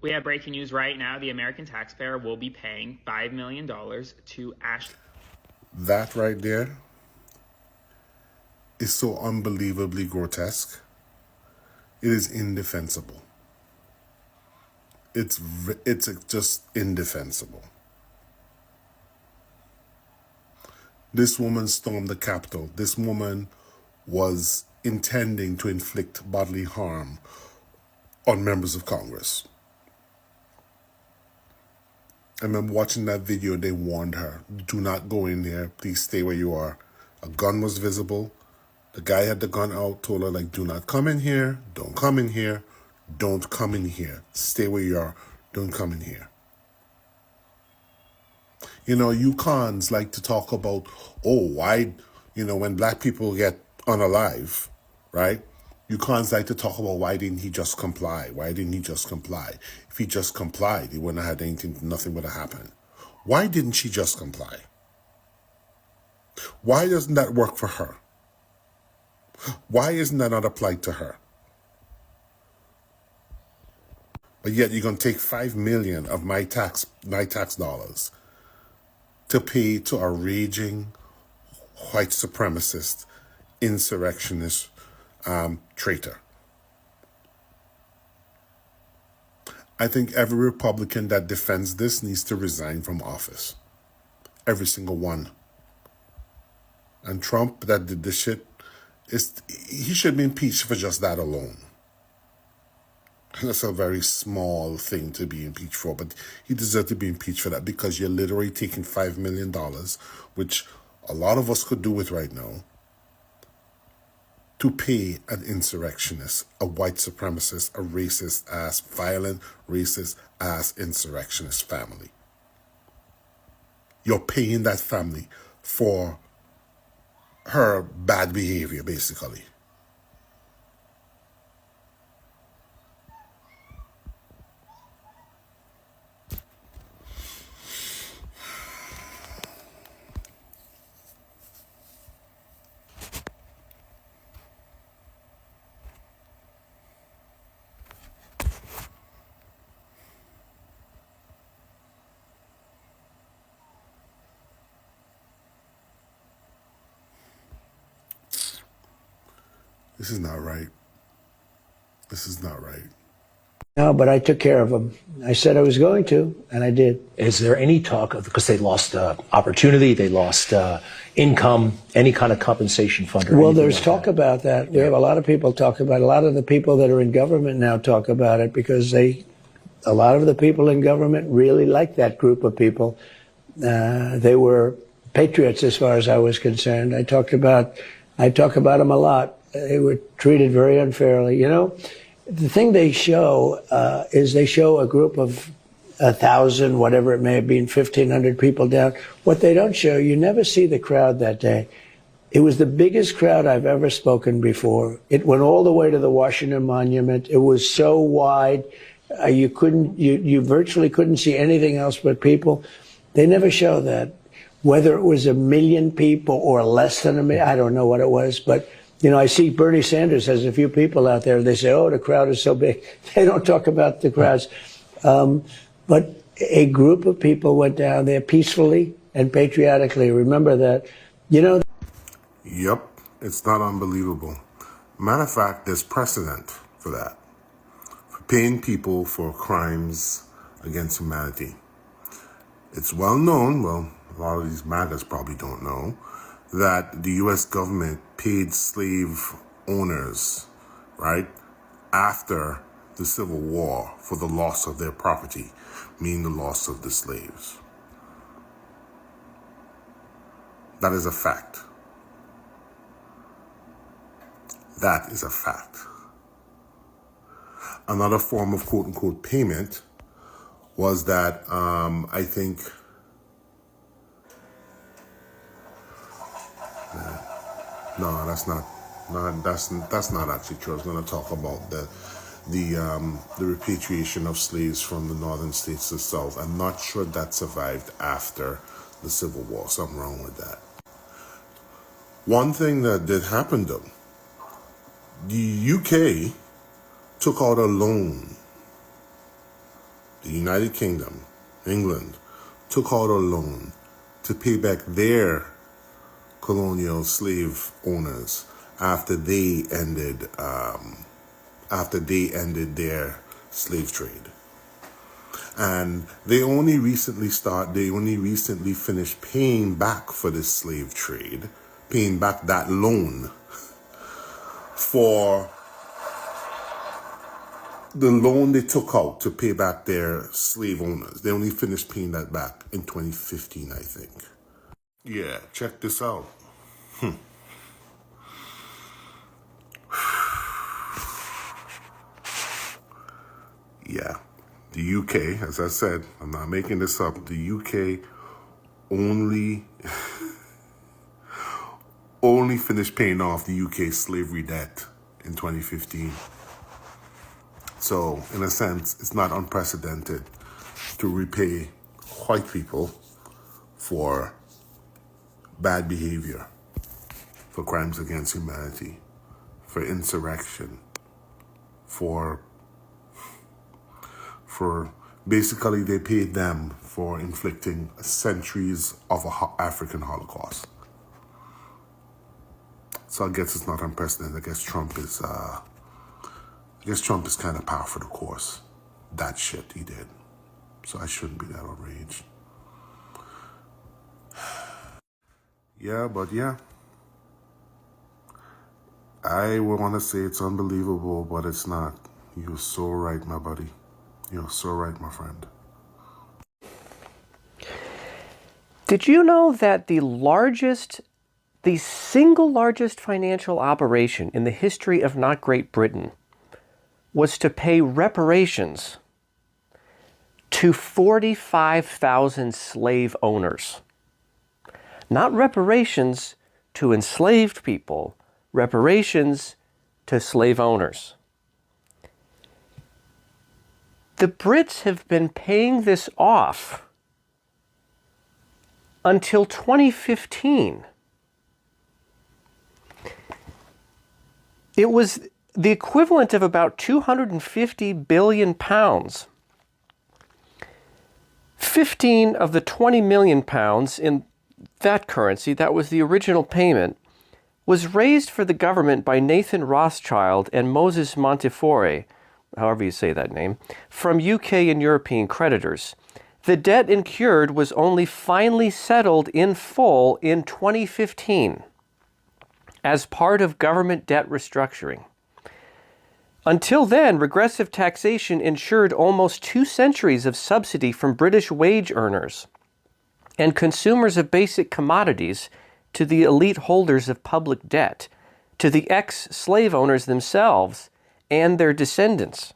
We have breaking news right now. The American taxpayer will be paying $5 million to Ashley. That right there is so unbelievably grotesque. It is indefensible. It's just indefensible. This woman stormed the Capitol. This woman was intending to inflict bodily harm on members of Congress. I remember watching that video. They warned her, do not go in there. Please stay where you are. A gun was visible. The guy had the gun out, told her, like, do not come in here. Don't come in here. Don't come in here. Stay where you are. Don't come in here. You know, you cons like to talk about, oh, why, when black people get unalive, right? You cons like to talk about why didn't he just comply? Why didn't he just comply? If he just complied, he wouldn't have had anything, nothing would have happened. Why didn't she just comply? Why doesn't that work for her? Why isn't that not applied to her? But yet you're going to take $5 million of my tax dollars to pay to a raging white supremacist, insurrectionist, traitor. I think every Republican that defends this needs to resign from office. Every single one. And Trump that did this shit, he should be impeached for just that alone. That's a very small thing to be impeached for, but he deserves to be impeached for that because you're literally taking $5 million, which a lot of us could do with right now, to pay an insurrectionist, a white supremacist, a racist ass, violent, racist ass insurrectionist family. You're paying that family for her bad behavior, basically. This is not right. This is not right. No, but I took care of them. I said I was going to, and I did. Is there any talk of, because they lost opportunity, they lost income, any kind of compensation fund? Well, there's talk about that. We have a lot of people talk about it. A lot of the people that are in government now talk about it because a lot of the people in government really like that group of people. They were patriots as far as I was concerned. I talk about them a lot. They were treated very unfairly. You know, the thing they show is they show a group of 1,000, whatever it may have been, 1,500 people down. What they don't show, you never see the crowd that day. It was the biggest crowd I've ever spoken before. It went all the way to the Washington Monument. It was so wide, you virtually couldn't see anything else but people. They never show that. Whether it was 1 million people or less than 1 million, I don't know what it was, but you know, I see Bernie Sanders has a few people out there. They say, oh, the crowd is so big. They don't talk about the crowds. But a group of people went down there peacefully and patriotically. Remember that. You know. Yep, it's not unbelievable. Matter of fact, there's precedent for that. For paying people for crimes against humanity. It's well known, well, a lot of these MAGAs probably don't know, that the U.S. government paid slave owners, right, after the Civil War for the loss of their property, meaning the loss of the slaves. That is a fact. That is a fact. Another form of quote-unquote payment was that I think no, that's not actually true. I was going to talk about the repatriation of slaves from the northern states to the south. I'm not sure that survived after the Civil War. Something wrong with that. One thing that did happen though, the UK took out a loan the United Kingdom, England, took out a loan to pay back their colonial slave owners after they ended their slave trade. And they only recently finished paying back for this slave trade, paying back that loan for the loan they took out to pay back their slave owners. They only finished paying that back in 2015, I think. Yeah, check this out. Yeah, the UK, as I said, I'm not making this up, the UK only finished paying off the UK slavery debt in 2015. So, in a sense, it's not unprecedented to repay white people for bad behavior, for crimes against humanity, for insurrection, for basically they paid them for inflicting centuries of an African Holocaust. So I guess it's not unprecedented. I guess Trump is kind of par for the course. That shit he did. So I shouldn't be that outraged. Yeah, but yeah. I would want to say it's unbelievable, but it's not. You're so right, my buddy. You're so right, my friend. Did you know that the single largest financial operation in the history of not Great Britain was to pay reparations to 45,000 slave owners? Not reparations to enslaved people, reparations to slave owners. The Brits have been paying this off until 2015. It was the equivalent of about 250 billion pounds. 15 of the 20 million pounds in that currency, that was the original payment, was raised for the government by Nathan Rothschild and Moses Montefiore, however you say that name, from UK and European creditors. The debt incurred was only finally settled in full in 2015 as part of government debt restructuring. Until then, regressive taxation ensured almost 2 centuries of subsidy from British wage earners and consumers of basic commodities to the elite holders of public debt, to the ex-slave owners themselves and their descendants.